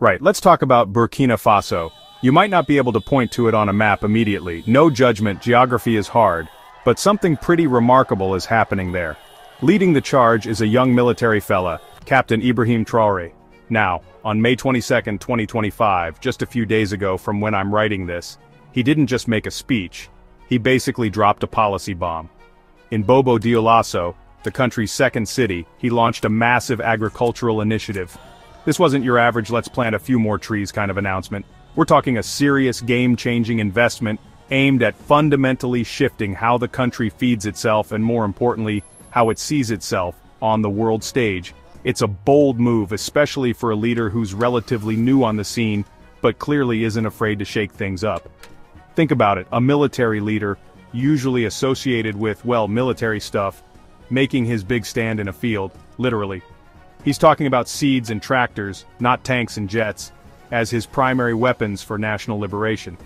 Right, let's talk about Burkina Faso. You might not be able to point to it on a map immediately. No judgment, geography is hard. But something pretty remarkable is happening there. Leading the charge is a young military fella, Captain Ibrahim Traoré. Now, on May 22, 2025, just a few days ago from when I'm writing this, he didn't just make a speech, he basically dropped a policy bomb. In Bobo Dioulasso, the country's second city, he launched a massive agricultural initiative. This wasn't your average let's plant a few more trees kind of announcement. We're talking a serious game-changing investment aimed at fundamentally shifting how the country feeds itself and more importantly, how it sees itself on the world stage. It's a bold move, especially for a leader who's relatively new on the scene, but clearly isn't afraid to shake things up. Think about it, a military leader, usually associated with, well, military stuff, making his big stand in a field, literally. He's talking about seeds and tractors, not tanks and jets, as his primary weapons for national liberation.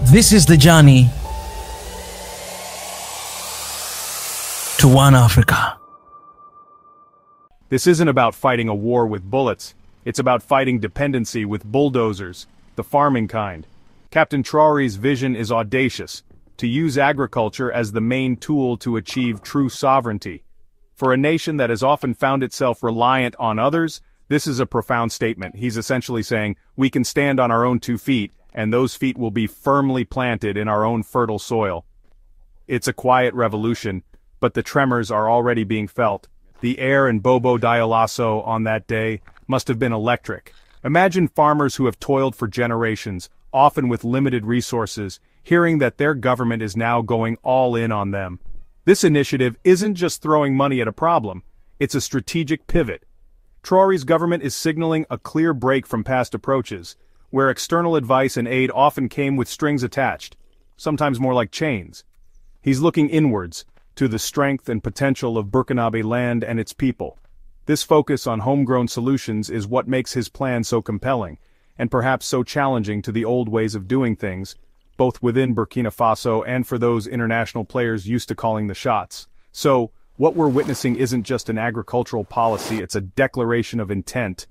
This is the journey to one Africa. This isn't about fighting a war with bullets, it's about fighting dependency with bulldozers, the farming kind. Captain Traoré's vision is audacious, to use agriculture as the main tool to achieve true sovereignty. For a nation that has often found itself reliant on others, this is a profound statement. He's essentially saying, we can stand on our own 2 feet, and those feet will be firmly planted in our own fertile soil. It's a quiet revolution, but the tremors are already being felt. The air in Bobo Dioulasso on that day must have been electric. Imagine farmers who have toiled for generations, often with limited resources, hearing that their government is now going all in on them. This initiative isn't just throwing money at a problem, it's a strategic pivot. Traoré's government is signaling a clear break from past approaches, where external advice and aid often came with strings attached, sometimes more like chains. He's looking inwards, to the strength and potential of Burkinabe land and its people. This focus on homegrown solutions is what makes his plan so compelling, and perhaps so challenging to the old ways of doing things, both within Burkina Faso and for those international players used to calling the shots. So, what we're witnessing isn't just an agricultural policy, it's a declaration of intent.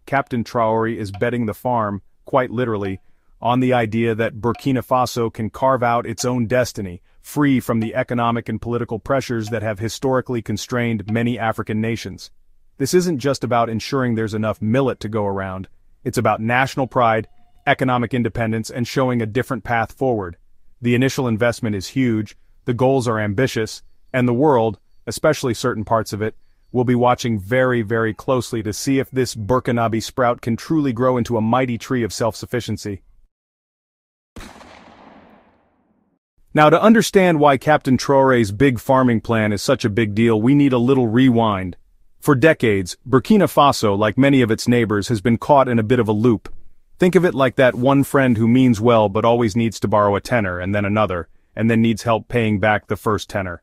Captain Traoré is betting the farm, quite literally, on the idea that Burkina Faso can carve out its own destiny, free from the economic and political pressures that have historically constrained many African nations. This isn't just about ensuring there's enough millet to go around, it's about national pride, economic independence, and showing a different path forward. The initial investment is huge, the goals are ambitious, and the world, especially certain parts of it, will be watching very, very closely to see if this Burkinabe sprout can truly grow into a mighty tree of self-sufficiency. Now, to understand why Captain Traoré's big farming plan is such a big deal, we need a little rewind. For decades, Burkina Faso, like many of its neighbors, has been caught in a bit of a loop. Think of it like that one friend who means well but always needs to borrow a tenner and then another, and then needs help paying back the first tenner.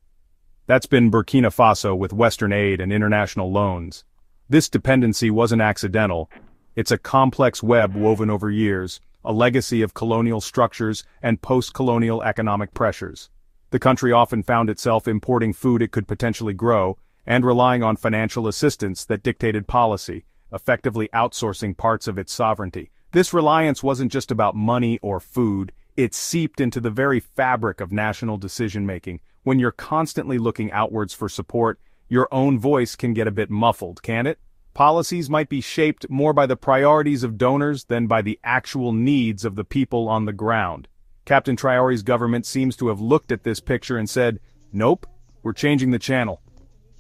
That's been Burkina Faso with Western aid and international loans. This dependency wasn't accidental. It's a complex web woven over years, a legacy of colonial structures and post-colonial economic pressures. The country often found itself importing food it could potentially grow, and relying on financial assistance that dictated policy, effectively outsourcing parts of its sovereignty. This reliance wasn't just about money or food, it seeped into the very fabric of national decision-making. When you're constantly looking outwards for support, your own voice can get a bit muffled, can't it? Policies might be shaped more by the priorities of donors than by the actual needs of the people on the ground. Captain Traoré's government seems to have looked at this picture and said, nope, we're changing the channel.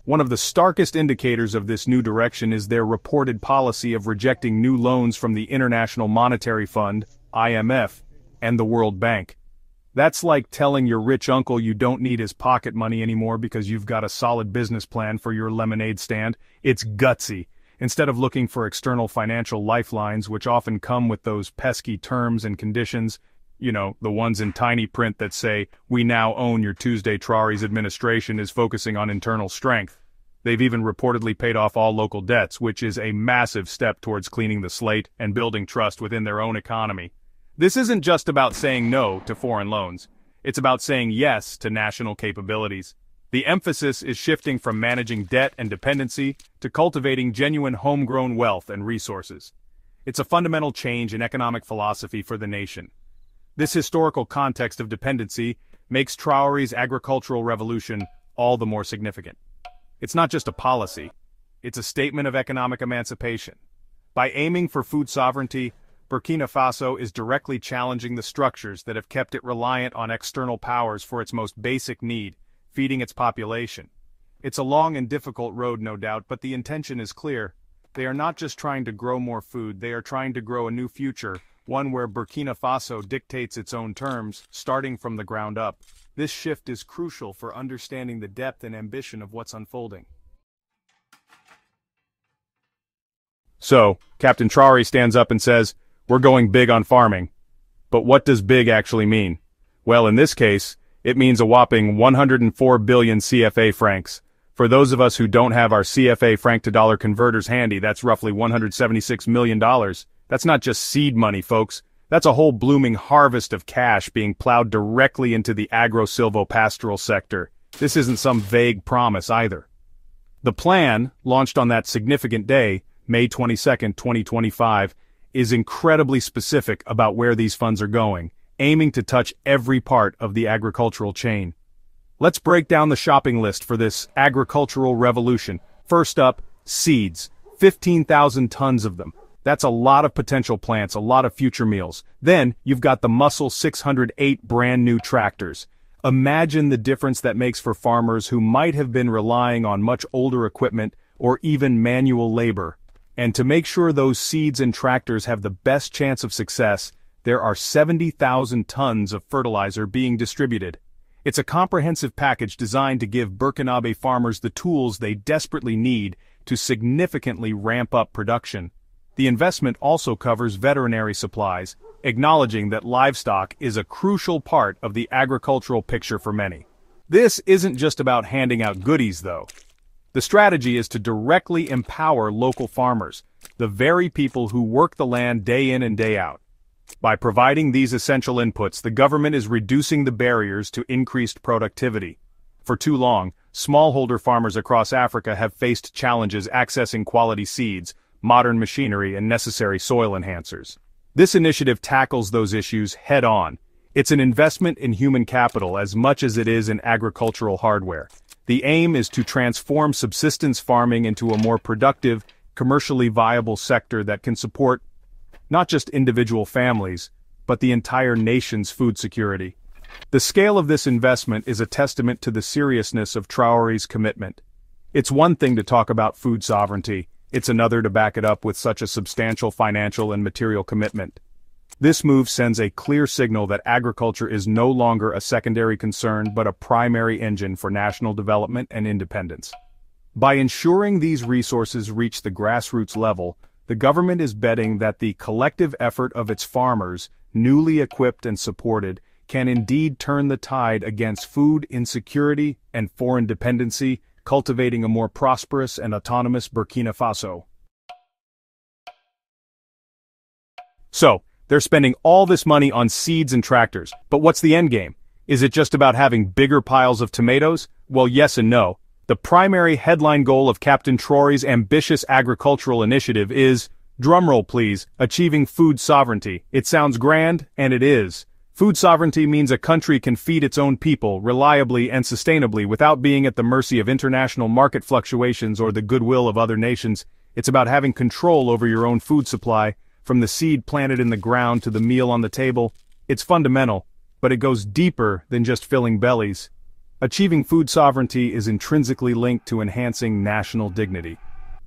One of the starkest indicators of this new direction is their reported policy of rejecting new loans from the International Monetary Fund, IMF, and the World Bank. That's like telling your rich uncle you don't need his pocket money anymore because you've got a solid business plan for your lemonade stand. It's gutsy. Instead of looking for external financial lifelines which often come with those pesky terms and conditions, you know, the ones in tiny print that say, we now own your Tuesday Traoré's administration is focusing on internal strength. They've even reportedly paid off all local debts, which is a massive step towards cleaning the slate and building trust within their own economy. This isn't just about saying no to foreign loans. It's about saying yes to national capabilities. The emphasis is shifting from managing debt and dependency to cultivating genuine homegrown wealth and resources. It's a fundamental change in economic philosophy for the nation. This historical context of dependency makes Traoré's agricultural revolution all the more significant. It's not just a policy, it's a statement of economic emancipation. By aiming for food sovereignty, Burkina Faso is directly challenging the structures that have kept it reliant on external powers for its most basic need, feeding its population. It's a long and difficult road, no doubt, but the intention is clear. They are not just trying to grow more food, they are trying to grow a new future, one where Burkina Faso dictates its own terms, starting from the ground up. This shift is crucial for understanding the depth and ambition of what's unfolding. So, Captain Traoré stands up and says, "We're going big on farming." But what does big actually mean? Well, in this case, it means a whopping 104 billion CFA francs. For those of us who don't have our CFA franc to dollar converters handy, that's roughly $176 million. That's not just seed money, folks. That's a whole blooming harvest of cash being plowed directly into the agro-silvopastoral sector. This isn't some vague promise either. The plan, launched on that significant day, May 22, 2025, is incredibly specific about where these funds are going, aiming to touch every part of the agricultural chain. Let's break down the shopping list for this agricultural revolution. First up, seeds. 15,000 tons of them. That's a lot of potential plants, a lot of future meals. Then, you've got the Muscle 608 brand new tractors. Imagine the difference that makes for farmers who might have been relying on much older equipment or even manual labor. And to make sure those seeds and tractors have the best chance of success, there are 70,000 tons of fertilizer being distributed. It's a comprehensive package designed to give Burkinabe farmers the tools they desperately need to significantly ramp up production. The investment also covers veterinary supplies, acknowledging that livestock is a crucial part of the agricultural picture for many. This isn't just about handing out goodies, though. The strategy is to directly empower local farmers, the very people who work the land day in and day out. By providing these essential inputs, the government is reducing the barriers to increased productivity. For too long, smallholder farmers across Africa have faced challenges accessing quality seeds, modern machinery, and necessary soil enhancers. This initiative tackles those issues head-on. It's an investment in human capital as much as it is in agricultural hardware. The aim is to transform subsistence farming into a more productive, commercially viable sector that can support not just individual families, but the entire nation's food security. The scale of this investment is a testament to the seriousness of Traoré's commitment. It's one thing to talk about food sovereignty, it's another to back it up with such a substantial financial and material commitment. This move sends a clear signal that agriculture is no longer a secondary concern but a primary engine for national development and independence. By ensuring these resources reach the grassroots level, the government is betting that the collective effort of its farmers, newly equipped and supported, can indeed turn the tide against food insecurity and foreign dependency, cultivating a more prosperous and autonomous Burkina Faso. So, they're spending all this money on seeds and tractors, but what's the endgame? Is it just about having bigger piles of tomatoes? Well, yes and no. The primary headline goal of Captain Traoré's ambitious agricultural initiative is, drumroll please, achieving food sovereignty. It sounds grand, and it is. Food sovereignty means a country can feed its own people reliably and sustainably without being at the mercy of international market fluctuations or the goodwill of other nations. It's about having control over your own food supply, from the seed planted in the ground to the meal on the table. It's fundamental, but it goes deeper than just filling bellies. Achieving food sovereignty is intrinsically linked to enhancing national dignity.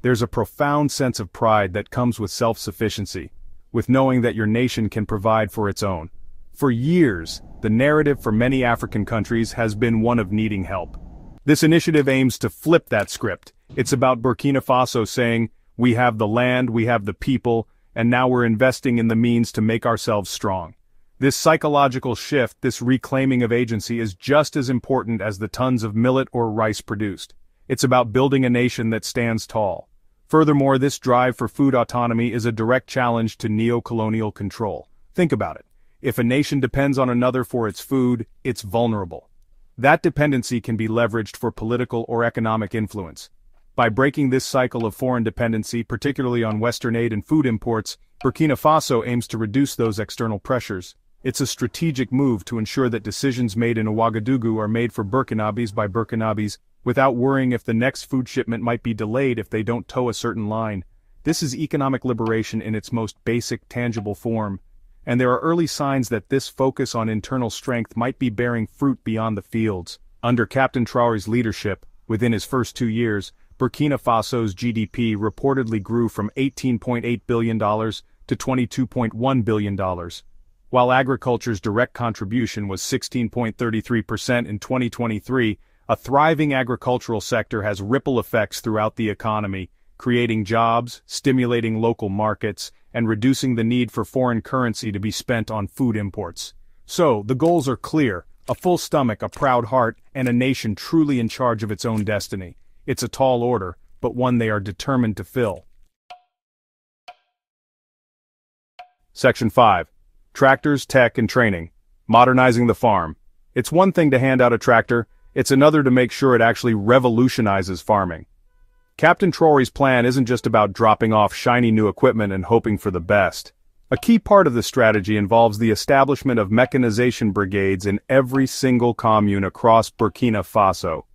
There's a profound sense of pride that comes with self-sufficiency, with knowing that your nation can provide for its own. For years, the narrative for many African countries has been one of needing help. This initiative aims to flip that script. It's about Burkina Faso saying, we have the land, we have the people, and now we're investing in the means to make ourselves strong. This psychological shift, this reclaiming of agency, is just as important as the tons of millet or rice produced. It's about building a nation that stands tall. Furthermore, this drive for food autonomy is a direct challenge to neo-colonial control. Think about it. If a nation depends on another for its food, it's vulnerable. That dependency can be leveraged for political or economic influence. By breaking this cycle of foreign dependency, particularly on Western aid and food imports, Burkina Faso aims to reduce those external pressures. It's a strategic move to ensure that decisions made in Ouagadougou are made for Burkinabés by Burkinabés, without worrying if the next food shipment might be delayed if they don't toe a certain line. This is economic liberation in its most basic, tangible form. And there are early signs that this focus on internal strength might be bearing fruit beyond the fields. Under Captain Traoré's leadership, within his first 2 years, Burkina Faso's GDP reportedly grew from $18.8 billion to $22.1 billion. While agriculture's direct contribution was 16.33% in 2023, a thriving agricultural sector has ripple effects throughout the economy, creating jobs, stimulating local markets, and reducing the need for foreign currency to be spent on food imports. So, the goals are clear: a full stomach, a proud heart, and a nation truly in charge of its own destiny. It's a tall order, but one they are determined to fill. Section 5. Tractors, Tech, and Training. Modernizing the farm. It's one thing to hand out a tractor, it's another to make sure it actually revolutionizes farming. Captain Traoré's plan isn't just about dropping off shiny new equipment and hoping for the best. A key part of the strategy involves the establishment of mechanization brigades in every single commune across Burkina Faso.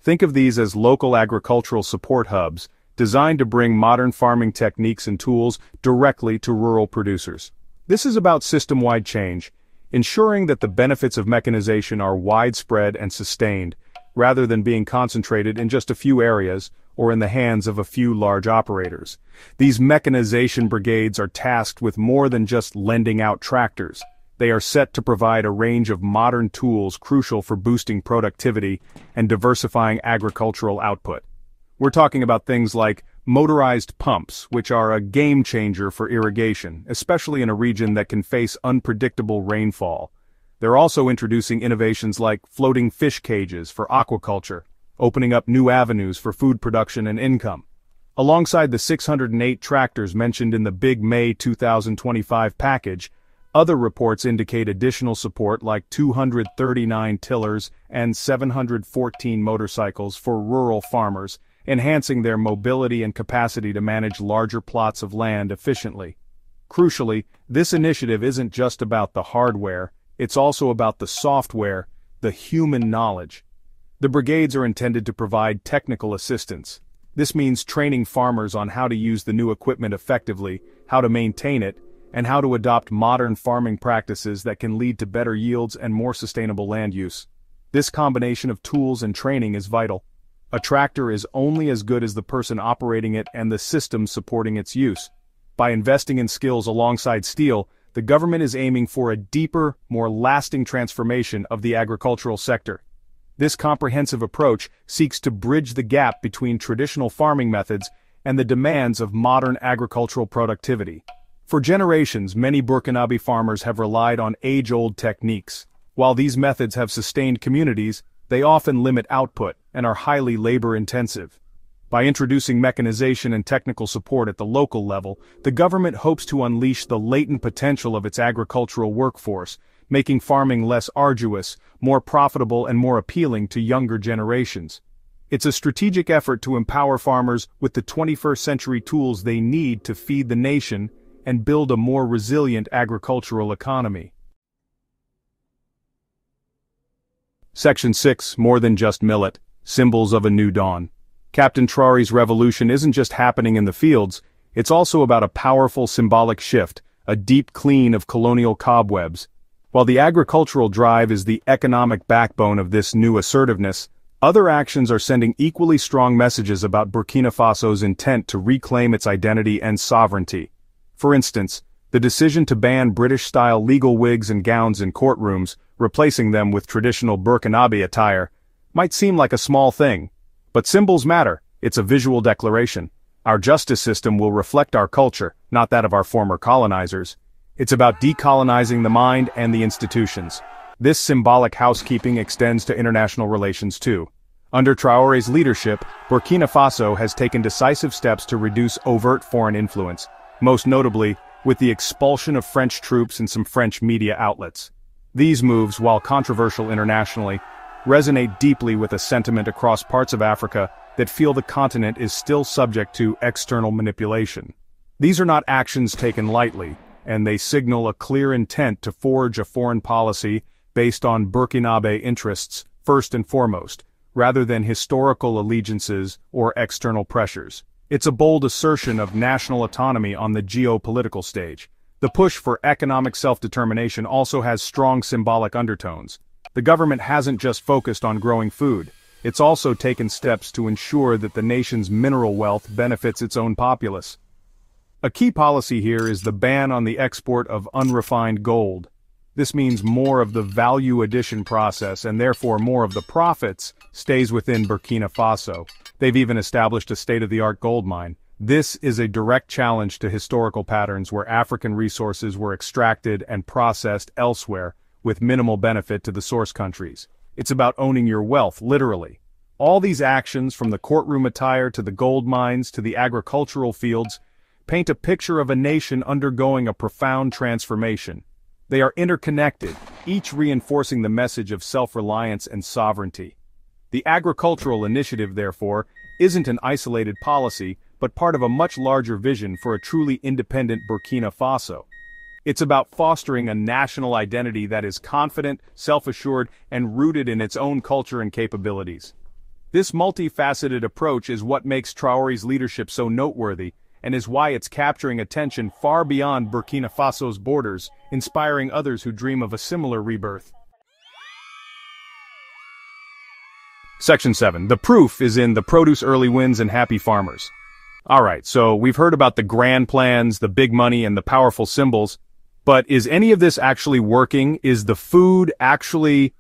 Think of these as local agricultural support hubs, designed to bring modern farming techniques and tools directly to rural producers. This is about system-wide change, ensuring that the benefits of mechanization are widespread and sustained, rather than being concentrated in just a few areas or in the hands of a few large operators. These mechanization brigades are tasked with more than just lending out tractors. They are set to provide a range of modern tools crucial for boosting productivity and diversifying agricultural output. We're talking about things like motorized pumps, which are a game changer for irrigation, especially in a region that can face unpredictable rainfall. They're also introducing innovations like floating fish cages for aquaculture, opening up new avenues for food production and income. Alongside the 608 tractors mentioned in the Big May 2025 package, other reports indicate additional support like 239 tillers and 714 motorcycles for rural farmers, enhancing their mobility and capacity to manage larger plots of land efficiently. Crucially, this initiative isn't just about the hardware, it's also about the software, the human knowledge. The brigades are intended to provide technical assistance. This means training farmers on how to use the new equipment effectively, how to maintain it, and how to adopt modern farming practices that can lead to better yields and more sustainable land use. This combination of tools and training is vital. A tractor is only as good as the person operating it and the systems supporting its use. By investing in skills alongside steel, the government is aiming for a deeper, more lasting transformation of the agricultural sector. This comprehensive approach seeks to bridge the gap between traditional farming methods and the demands of modern agricultural productivity. For generations, many Burkinabe farmers have relied on age-old techniques. While these methods have sustained communities, they often limit output and are highly labor-intensive. By introducing mechanization and technical support at the local level, the government hopes to unleash the latent potential of its agricultural workforce, making farming less arduous, more profitable, and more appealing to younger generations. It's a strategic effort to empower farmers with the 21st century tools they need to feed the nation and build a more resilient agricultural economy. Section 6. More than just millet. Symbols of a new dawn. Captain Traoré's revolution isn't just happening in the fields, it's also about a powerful symbolic shift, a deep clean of colonial cobwebs. While the agricultural drive is the economic backbone of this new assertiveness, other actions are sending equally strong messages about Burkina Faso's intent to reclaim its identity and sovereignty. For instance, the decision to ban British-style legal wigs and gowns in courtrooms, replacing them with traditional Burkinabe attire, might seem like a small thing. But symbols matter. It's a visual declaration. Our justice system will reflect our culture, not that of our former colonizers. It's about decolonizing the mind and the institutions. This symbolic housekeeping extends to international relations too. Under Traoré's leadership, Burkina Faso has taken decisive steps to reduce overt foreign influence. Most notably, with the expulsion of French troops and some French media outlets. These moves, while controversial internationally, resonate deeply with a sentiment across parts of Africa that feel the continent is still subject to external manipulation. These are not actions taken lightly, and they signal a clear intent to forge a foreign policy based on Burkinabe interests, first and foremost, rather than historical allegiances or external pressures. It's a bold assertion of national autonomy on the geopolitical stage. The push for economic self-determination also has strong symbolic undertones. The government hasn't just focused on growing food, it's also taken steps to ensure that the nation's mineral wealth benefits its own populace. A key policy here is the ban on the export of unrefined gold. This means more of the value addition process and therefore more of the profits stays within Burkina Faso. They've even established a state-of-the-art gold mine. This is a direct challenge to historical patterns where African resources were extracted and processed elsewhere with minimal benefit to the source countries. It's about owning your wealth, literally. All these actions, from the courtroom attire to the gold mines to the agricultural fields, paint a picture of a nation undergoing a profound transformation. They are interconnected, each reinforcing the message of self-reliance and sovereignty. The agricultural initiative, therefore, isn't an isolated policy, but part of a much larger vision for a truly independent Burkina Faso. It's about fostering a national identity that is confident, self-assured, and rooted in its own culture and capabilities. This multifaceted approach is what makes Traoré's leadership so noteworthy, and is why it's capturing attention far beyond Burkina Faso's borders, inspiring others who dream of a similar rebirth. Section 7. The proof is in the produce early wins and happy farmers. Alright, so we've heard about the grand plans, the big money, and the powerful symbols, but is any of this actually working? Is the food actually,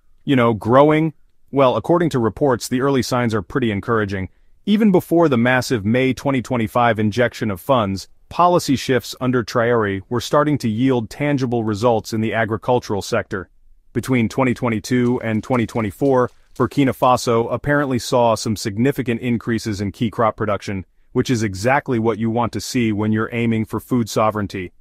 growing? Well, according to reports, the early signs are pretty encouraging. Even before the massive May 2025 injection of funds, policy shifts under Traoré were starting to yield tangible results in the agricultural sector. Between 2022 and 2024, Burkina Faso apparently saw some significant increases in key crop production, which is exactly what you want to see when you're aiming for food sovereignty.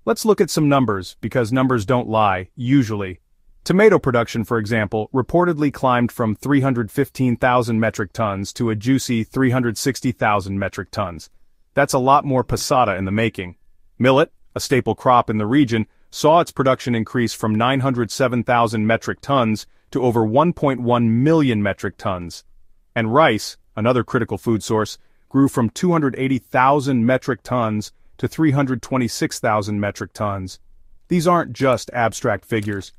Let's look at some numbers, because numbers don't lie, usually. Tomato production, for example, reportedly climbed from 315,000 metric tons to a juicy 360,000 metric tons. That's a lot more passata in the making. Millet, a staple crop in the region, saw its production increase from 907,000 metric tons to over 1.1 million metric tons. And rice, another critical food source, grew from 280,000 metric tons to 326,000 metric tons. These aren't just abstract figures.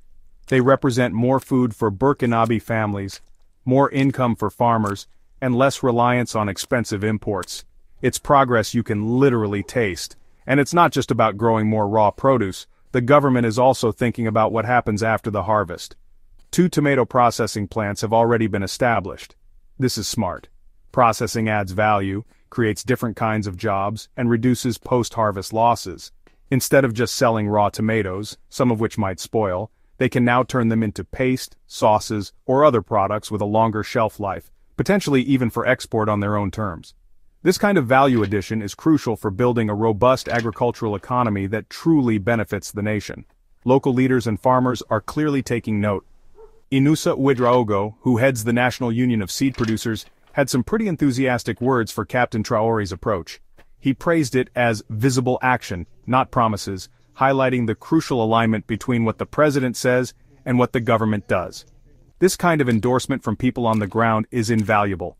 They represent more food for Burkinabe families, more income for farmers, and less reliance on expensive imports. It's progress you can literally taste. And it's not just about growing more raw produce. The government is also thinking about what happens after the harvest. 2 tomato processing plants have already been established. This is smart. Processing adds value, creates different kinds of jobs, and reduces post-harvest losses. Instead of just selling raw tomatoes, some of which might spoil, they can now turn them into paste, sauces, or other products with a longer shelf life, potentially even for export on their own terms. This kind of value addition is crucial for building a robust agricultural economy that truly benefits the nation. Local leaders and farmers are clearly taking note. Inusa Ouedraogo, who heads the National Union of Seed Producers, had some pretty enthusiastic words for Captain Traoré's approach. He praised it as visible action, not promises, highlighting the crucial alignment between what the president says and what the government does. This kind of endorsement from people on the ground is invaluable.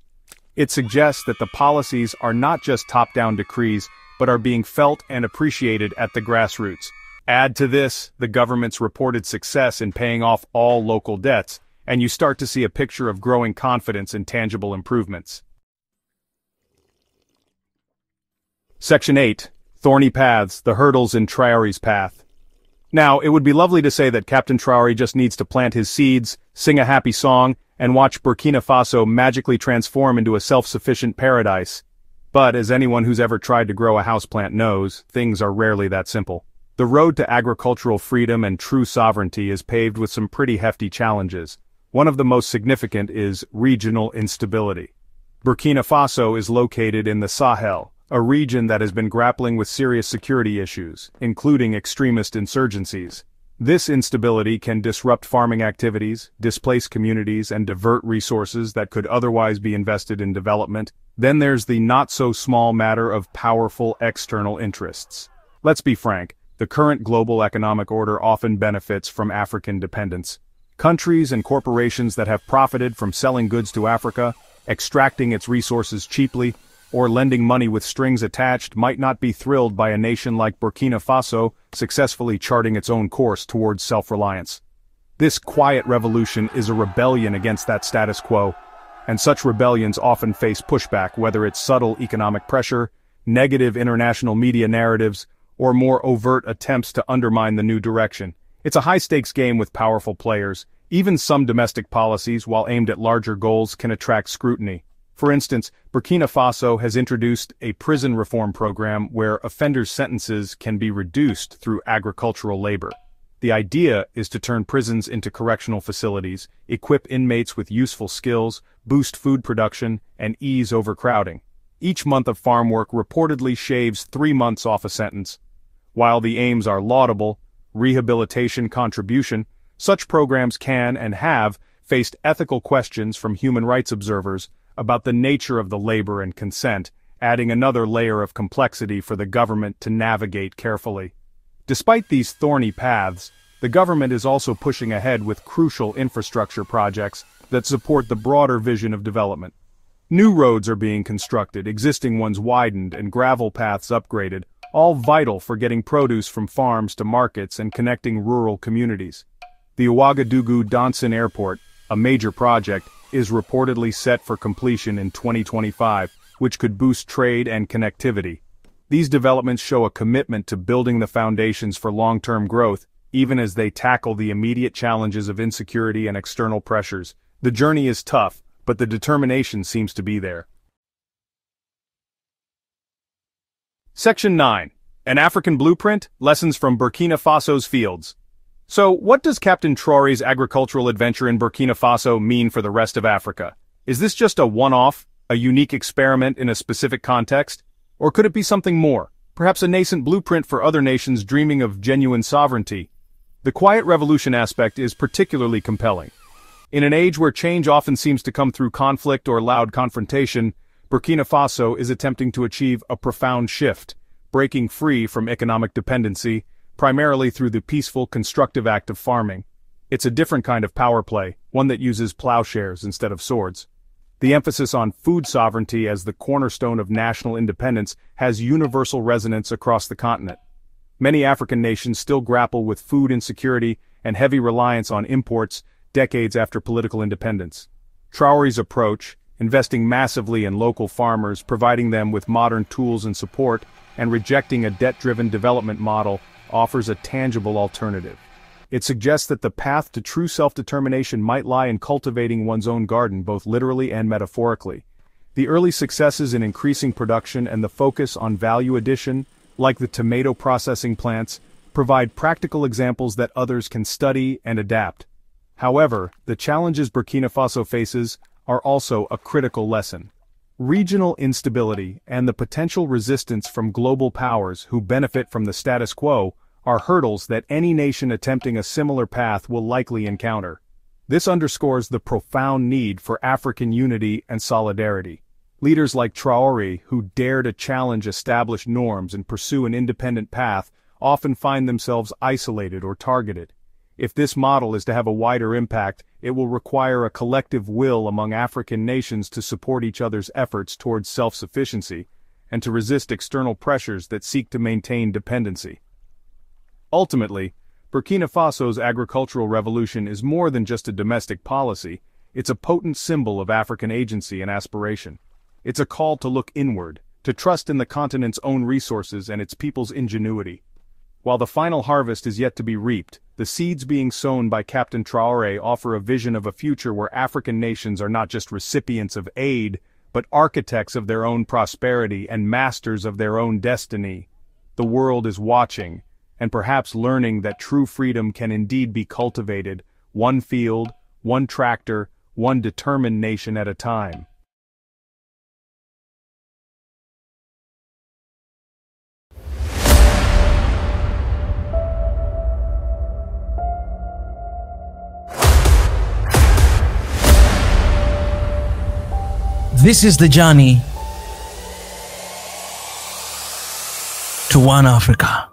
It suggests that the policies are not just top-down decrees, but are being felt and appreciated at the grassroots. Add to this the government's reported success in paying off all local debts, and you start to see a picture of growing confidence and tangible improvements. Section 8. Thorny Paths, the Hurdles in Traoré's Path. Now, it would be lovely to say that Captain Traoré just needs to plant his seeds, sing a happy song, and watch Burkina Faso magically transform into a self-sufficient paradise. But as anyone who's ever tried to grow a houseplant knows, things are rarely that simple. The road to agricultural freedom and true sovereignty is paved with some pretty hefty challenges. One of the most significant is regional instability. Burkina Faso is located in the Sahel, a region that has been grappling with serious security issues, including extremist insurgencies. This instability can disrupt farming activities, displace communities, and divert resources that could otherwise be invested in development. Then there's the not-so-small matter of powerful external interests. Let's be frank, the current global economic order often benefits from African dependence. Countries and corporations that have profited from selling goods to Africa, extracting its resources cheaply, or lending money with strings attached might not be thrilled by a nation like Burkina Faso successfully charting its own course towards self-reliance. This quiet revolution is a rebellion against that status quo, and such rebellions often face pushback, whether it's subtle economic pressure, negative international media narratives, or more overt attempts to undermine the new direction. It's a high-stakes game with powerful players. Even some domestic policies, while aimed at larger goals, can attract scrutiny. For instance, Burkina Faso has introduced a prison reform program where offenders' sentences can be reduced through agricultural labor. The idea is to turn prisons into correctional facilities, equip inmates with useful skills, boost food production, and ease overcrowding. Each month of farm work reportedly shaves 3 months off a sentence. While the aims are laudable, rehabilitation contribution, such programs can and have faced ethical questions from human rights observers about the nature of the labor and consent, adding another layer of complexity for the government to navigate carefully. Despite these thorny paths, the government is also pushing ahead with crucial infrastructure projects that support the broader vision of development. New roads are being constructed, existing ones widened, and gravel paths upgraded, all vital for getting produce from farms to markets and connecting rural communities. The Ouagadougou-Donson Airport, a major project, is reportedly set for completion in 2025, which could boost trade and connectivity. These developments show a commitment to building the foundations for long-term growth, even as they tackle the immediate challenges of insecurity and external pressures. The journey is tough, but the determination seems to be there. Section 9. An African Blueprint, Lessons from Burkina Faso's Fields. So, what does Captain Traoré'S agricultural adventure in Burkina Faso mean for the rest of Africa? Is this just a one-off, a unique experiment in a specific context? Or could it be something more, perhaps a nascent blueprint for other nations dreaming of genuine sovereignty? The quiet revolution aspect is particularly compelling. In an age where change often seems to come through conflict or loud confrontation, Burkina Faso is attempting to achieve a profound shift, breaking free from economic dependency, primarily through the peaceful, constructive act of farming. It's a different kind of power play, one that uses plowshares instead of swords. The emphasis on food sovereignty as the cornerstone of national independence has universal resonance across the continent. Many African nations still grapple with food insecurity and heavy reliance on imports decades after political independence. Traoré's approach, investing massively in local farmers, providing them with modern tools and support, and rejecting a debt-driven development model, offers a tangible alternative. It suggests that the path to true self-determination might lie in cultivating one's own garden, both literally and metaphorically. The early successes in increasing production and the focus on value addition, like the tomato processing plants, provide practical examples that others can study and adapt. However, the challenges Burkina Faso faces are also a critical lesson. Regional instability and the potential resistance from global powers who benefit from the status quo are hurdles that any nation attempting a similar path will likely encounter. This underscores the profound need for African unity and solidarity. Leaders like Traoré, who dare to challenge established norms and pursue an independent path, often find themselves isolated or targeted. If this model is to have a wider impact, it will require a collective will among African nations to support each other's efforts towards self-sufficiency, and to resist external pressures that seek to maintain dependency. Ultimately, Burkina Faso's agricultural revolution is more than just a domestic policy, it's a potent symbol of African agency and aspiration. It's a call to look inward, to trust in the continent's own resources and its people's ingenuity. While the final harvest is yet to be reaped, the seeds being sown by Captain Traoré offer a vision of a future where African nations are not just recipients of aid, but architects of their own prosperity and masters of their own destiny. The world is watching, and perhaps learning that true freedom can indeed be cultivated, one field, one tractor, one determined nation at a time. This is the journey to One Africa.